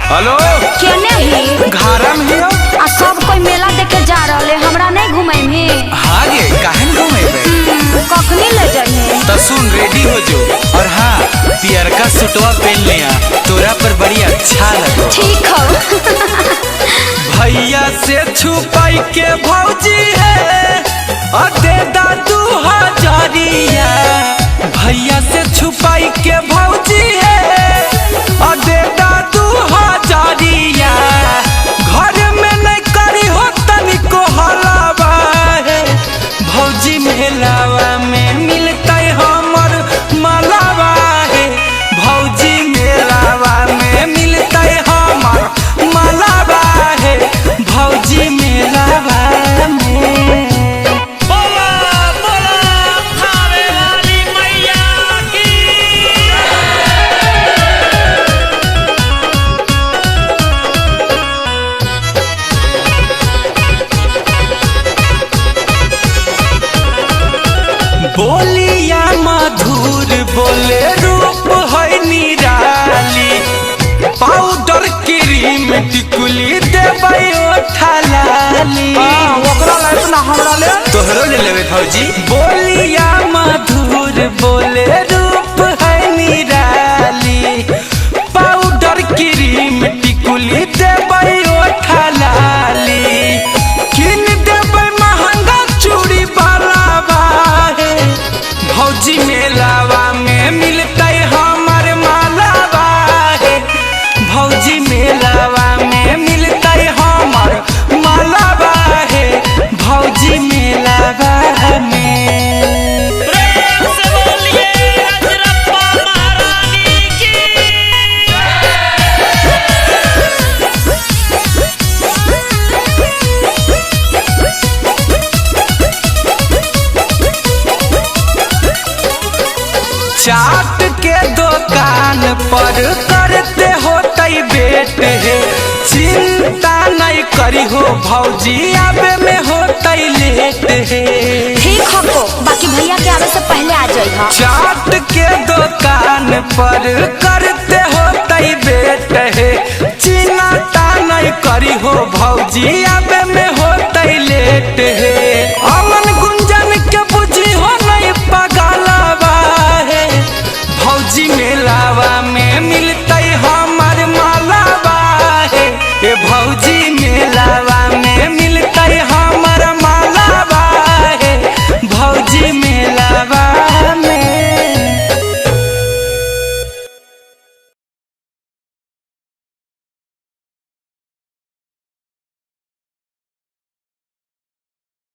Hello केने ही घारा में ही हो? आ सब कोई मेला देखे जा रहले, हमरा नहीं घुमाई में। हाँ गे काहे न घुमेबे? कखनी ले जाइए तो सुन रेडी हो जो, और हाँ पियर का सूटवा पहन लिया, तोरा पर बड़ी अच्छा लगो। ठीक हो। भैया से छुपाई के भौजी है दे दादू हजारिया। भैया से छुपाई के भौजी है दे दादू हजारिया। घर में नहीं करी हो तनिको हलावा है। भौजी मेलावा में मिलता हमर मलावा है। भौजी मेलावा में मिलता हमर मलावा है। भौजी मेलावा में बोला बोला खावे वाली मैया की। बोलिया मधुर बोले रूप है निराली। पाउडर क्रीम टिकुली देबै ओठलाली। ओकरा लायक ना हमरा ले। तोहरो ले लेबे भौजी। बोलिया मधुर बोले रूप है निराली। पाउडर क्रीम टिकुली देबै ओठलाली। किन देबै महंगा चूड़ी बालावा है। भौजी मेलावा में मिलतै हमर मालावा है। भौजी मेलावा में मिलतै हमर मालावा है। भौजी मेलावा में प्रेम से बोलिए रजरप्पा महारानी की। चाट के दुकान पर करते होतै बेट है। चिंता नहीं करी हो भौजी आबे में होतै लेट है। ठीक हो को, बाकी भैया के आवे से पहले आ जाइए। चाट के दुकान पर करते होतै बेट है। चिंता नहीं करी हो भौजी आबे में